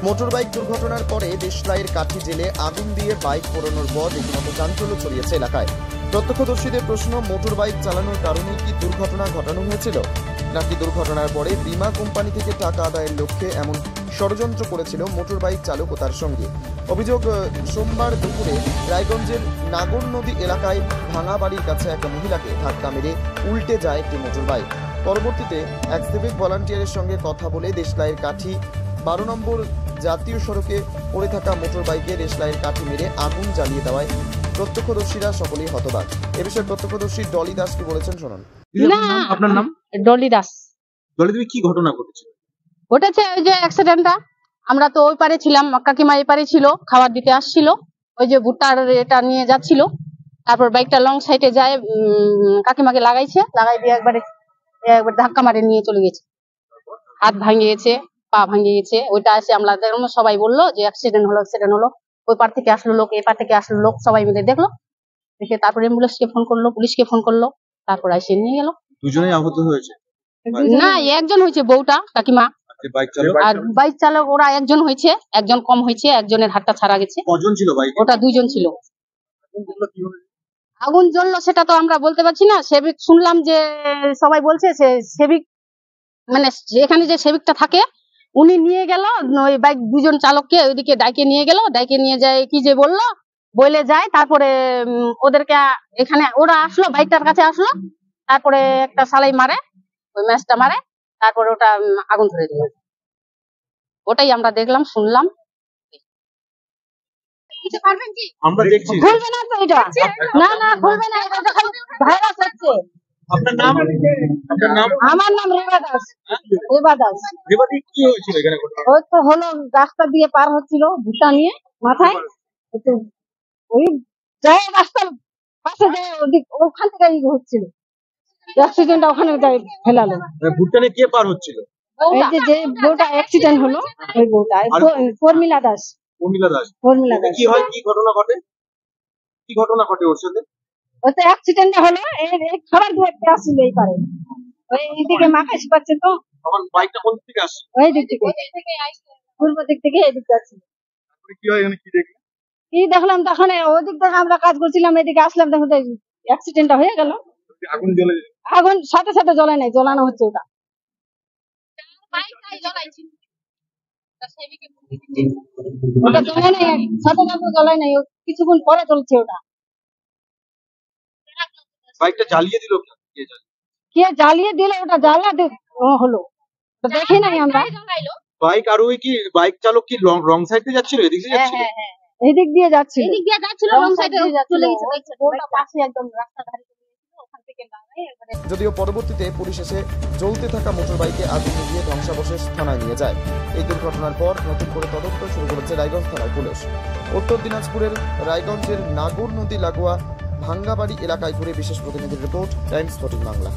Motorbike দুর্ঘটনার পরে দেশলাইয়ের কাঠি জেলে আগুন দিয়ে বাইক পোড়ানোর পর রীতিমতো চাঞ্চল্য ছড়িয়েছে এলাকায়। প্রত্যক্ষদর্শীদের প্রশ্ন, মোটরবাইক চালানোর কারণে কি দুর্ঘটনা ঘটানো হয়েছিল, নাকি দুর্ঘটনার পরে বীমা কোম্পানি থেকে টাকা আদায়ের লক্ষ্যে এমন ষড়যন্ত্র করেছিল মোটরবাইক চালক ও তার সঙ্গে। অভিযোগ, সোমবার দুপুরে রায়গঞ্জের নাগর নদী এলাকায় ভাঙা বাড়ির কাছে এক মহিলাকে ধাক্কা মেরে উল্টে যায় একটি মোটরবাইক। পরবর্তীতে এক সিভিক ভলান্টিয়ারের সঙ্গে কথা বলে দেশলাইয়ের কাঠি 12 নম্বর জাতীয় সড়কে পড়ে থাকা মোটরবাইকে দেশলাইয়ের কাঠি মেরে আগুন জ্বালিয়ে দেওয়ায় প্রত্যক্ষদর্শীরা সকলেই হতবাক। এ বিষয়ে প্রত্যক্ষদর্শী ডলি দাস কি বলেছেন শুনুন। আপনার নাম? ডলি দাস। ডলি, তুমি কি ঘটনা ঘটেছে? ঘটেছে ওই যে অ্যাক্সিডেন্টটা, আমরা তো ওই পারে ছিলাম, কাকিমা এই পারে ছিল, খাবার দিতে আসছিল, ওই যে ভুট্টার এটা নিয়ে যাচ্ছিল, তারপর বাইকটা লং সাইডে যায়, কাকিমাকে লাগাই দিয়ে একবার ধাক্কা মারে নিয়ে চলে গেছে, হাত ভাঙিয়েছে, পা ভাঙিয়েছে। ওইটা এসে আমরা সবাই বললো যে অ্যাক্সিডেন্ট হলো। ওই পার থেকে আসলো লোক, এই পার থেকে আসলো লোক, সবাই মিলে দেখলো, দেখে তারপর অ্যাম্বুলেন্সকে ফোন করলো, পুলিশকে ফোন করলো, তারপর এসে নিয়ে গেল। দুজনেই আহত হয়েছে? না, একজন হয়েছে, বউটা কাকিমা, আর বাইক চালক ওরা একজন হয়েছে, একজন কম হয়েছে, একজনের হাতটা ছাড়া গেছে। কজন ছিল বাইক? ওটা 2 জন ছিল। আগুন জ্বললো সেটা তো আমরা বলতে পারছি না। সেবিক শুনলাম যে সবাই বলছে, সে সেবিক মানে এখানে যে সেবিকটা থাকে উনি নিয়ে গেল ওই বাইক 2 জন চালককে ওইদিকে ডাইকে নিয়ে গেল, ডাইকে নিয়ে যায় কি যে বলে যায়। তারপরে ওদেরকে এখানে ওরা আসলো, বাইকটার কাছে আসলো, তারপরে একটা সালাই মারে, ওই ম্যাচটা মারে, তারপরে ওটা আগুন ধরে দিল। ওটাই আমরা দেখলাম, শুনলাম। আমরা দেখছি। খুলবে না তো এটা, না খুলবে না, এটা খালি ভাইরাস হচ্ছে। আপনার নাম? আমার নাম রেবা দাস। রেবাদি, কি হয়েছিল এখানে? ওই তো হলো, রাস্তা দিয়ে পার হচ্ছিল ভুট্টা নিয়ে মাথায়, ওই যায় রাস্তার পাশে যায়, ওখান থেকে হচ্ছিল অ্যাক্সিডেন্ট, ওখানে যাই ফেলালো। ভুট্টা নিয়ে কে পার হচ্ছিল? এই যে বউটা অ্যাক্সিডেন্ট হলো, ওই বউটা ফর্মিলা দাস। কি হয়, কি ঘটনা ঘটে ওর সাথে? ওই তো অ্যাক্সিডেন্ট হলো, এই খাবার ধরতে আসছিল এই পারে, ওই এইদিকে মাকে শিখাচ্ছে তো। তখন বাইকটা কোন দিক থেকে আসছে? ওই দিক থেকে, পূর্ব দিক থেকে এদিকে আসছে। কি হয় এখানে, কি দেখলাম তখন, ওই দিক থেকে আমরা কাজ করছিলাম, এদিকে আসলাম, দেখো অ্যাক্সিডেন্টটা হয়ে গেল। আগুন সাথে সাথে জ্বলে নাই, জ্বলানো হচ্ছে ওটা। ওটা জ্বলে নাই, সাথে সাথে জ্বলে নাই, কিছুক্ষণ পরে চলছে ওটা। বাইকটা জ্বালিয়ে দিল কে জ্বালিয়ে দিল? ওটা জ্বালা হলো, দেখি নাই আমরা। বাইক আর ওই কি বাইক চালক কি রং সাইড দিয়ে যাচ্ছিল? এদিক দিয়ে যাচ্ছিল? এদিক দিয়ে যাচ্ছিল, রং সাইডে চলে গেছে, ওটা পাশে একদম রাস্তা ধারে। যদিও পরবর্তীতে পুলিশ এসে জ্বলতে থাকা মোটরবাইকে আগুন নিভিয়ে ধ্বংসাবশেষ থানায় নিয়ে যায়। এই দুর্ঘটনার পর নতুন করে তদন্ত শুরু করেছে রায়গঞ্জ থানার পুলিশ। উত্তর দিনাজপুরের রায়গঞ্জের নাগর নদী লাগোয়া ভাঙ্গাবাড়ি এলাকায় ঘুরে বিশেষ প্রতিনিধির রিপোর্ট, টাইমস 14 বাংলা।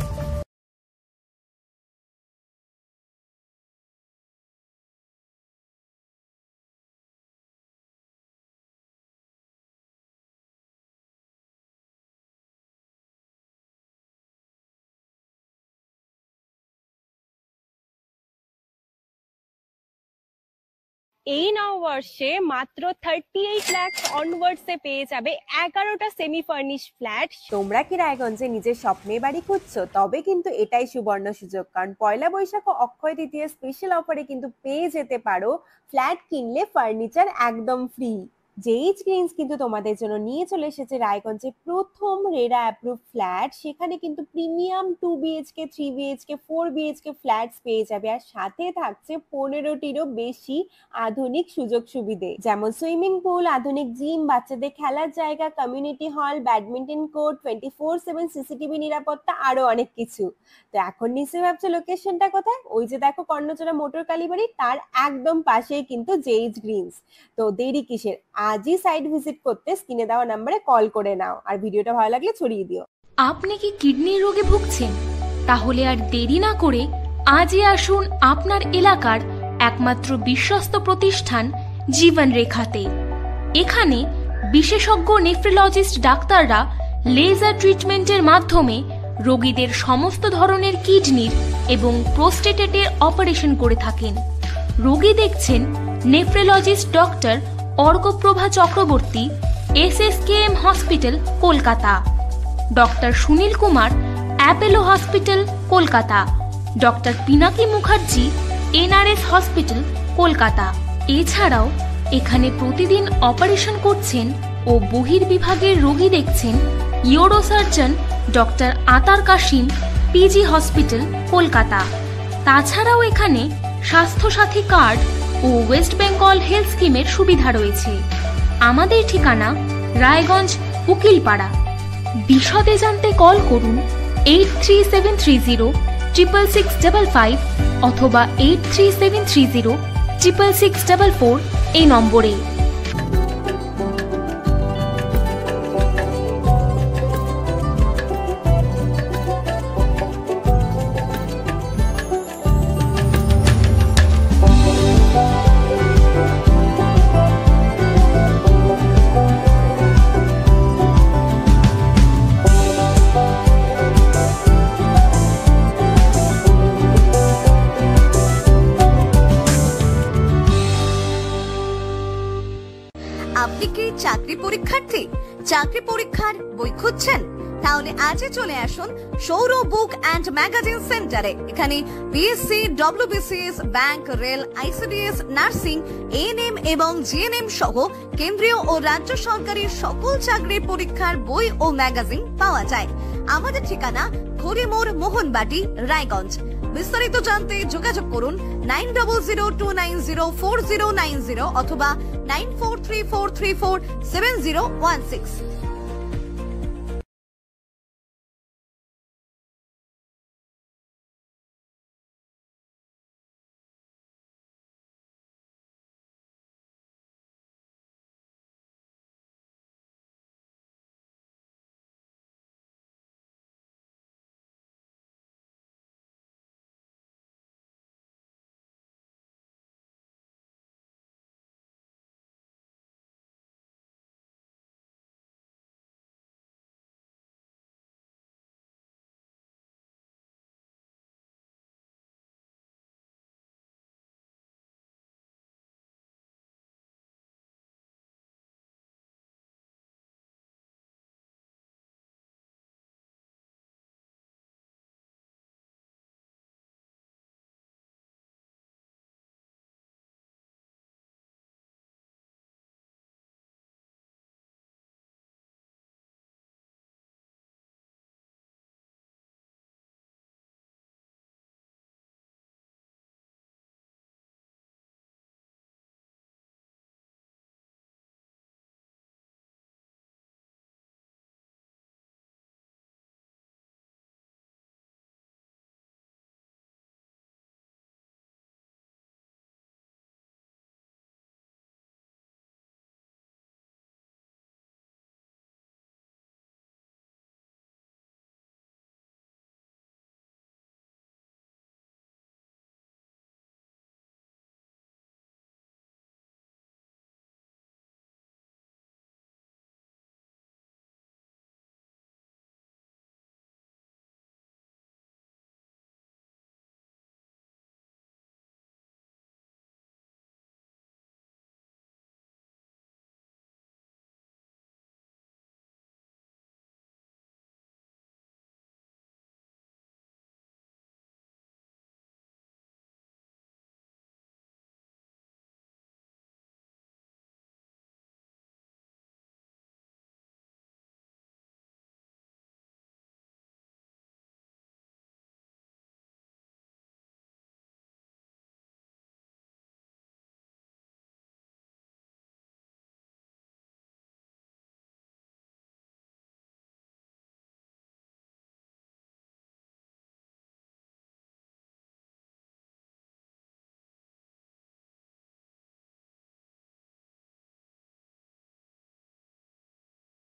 এই নববর্ষে মাত্র 38 লাখ অনওয়ার্ডসে পেয়ে যাবে 11টা সেমি ফার্নিশ ফ্ল্যাট। তোমরা কি রায়গঞ্জে নিজের স্বপ্নের বাড়ি খুঁজছো? তবে কিন্তু এটাই সুবর্ণ সুযোগ, কারণ পয়লা বৈশাখ ও অক্ষয় তৃতীয়া স্পেশাল অফারে কিন্তু পেয়ে যেতে পারো ফ্ল্যাট কিনলে ফার্নিচার একদম ফ্রি। জেইচ গ্রিনস কিন্তু তোমাদের জন্য নিয়ে চলে এসেছে রায়গঞ্জে প্রথম রেরা অ্যাপ্রুভ ফ্ল্যাট। সেখানে কিন্তু premium 2 BHK 3 BHK 4 BHK flats পেয়ে যাবে, আর সাথে থাকছে 15টিরও বেশি আধুনিক সুযোগ সুবিধে, যেমন সুইমিং পুল, আধুনিক জিম, বাচ্চাদের খেলার জায়গা, community hall, badminton court, 24/7 CCTV নিরাপত্তা, আরো অনেক কিছু। তো এখন নিশ্চয়ই ভাবছো লোকেশনটা কোথায়? ওই যে দেখো কর্ণচূড়া মোটর কালীবাড়ি, তার একদম পাশেই কিন্তু জেইচ গ্রিনস। তো দেরি কিসের? আজই সাইট ভিজিট করতে স্ক্রিনে দেওয়া নম্বরে কল করে নাও, আর ভিডিওটা ভালো লাগলে ছড়িয়ে দিও। আপনি কি কিডনির রোগে ভুগছেন? তাহলে আর দেরি না করে আজই আসুন আপনার এলাকার একমাত্র বিশ্বস্ত প্রতিষ্ঠান জীবন রেখাতে। এখানে বিশেষজ্ঞ নেফ্রোলজিস্ট ডাক্তাররা লেজার ট্রিটমেন্টের মাধ্যমে রোগীদের সমস্ত ধরনের কিডনির এবং প্রোস্টেটের অপারেশন করে থাকেন। রোগী দেখছেন nephrologist doctor Arkaprava Chakraborty, SSKM hospital, Kolkata. Doctor Sunil Kumar, Apollo hospital, Kolkata. Doctor Pinaki Mukherjee, NRS hospital, Kolkata. এছাড়াও এখানে প্রতিদিন অপারেশন করছেন ও বহির্বিভাগের রোগী দেখছেন ইউরোসার্জন ডক্টর আতার কাশিম, PG হসপিটাল, কলকাতা। তাছাড়াও এখানে স্বাস্থ্যসাথী কার্ড ও ওয়েস্ট বেঙ্গল হেলথ স্কিমের সুবিধা রয়েছে। আমাদের ঠিকানা রায়গঞ্জ, উকিলপাড়া। বিশদে জানতে কল করুন 8373066655 অথবা 8373066644 এই নম্বরে। আপনি কি চাকরি পরীক্ষার্থী? চাকরি পরীক্ষার বই খুঁজছেন? তাহলে আজই চলে আসুন সৌরভ বুক অ্যান্ড ম্যাগাজিন সেন্টারে। এখানে PSC, WBCS, bank, rail, ICDS, nursing, ANM এবং GNM সহ কেন্দ্রীয় ও রাজ্য সরকারি সকল চাকরির পরীক্ষার বই ও ম্যাগাজিন পাওয়া যায়। আমাদের ঠিকানা খড়িমোড়, মোহনবাটি, রায়গঞ্জ। বিস্তারিত জানতে যোগাযোগ করুন 9002904090 অথবা 9434347016।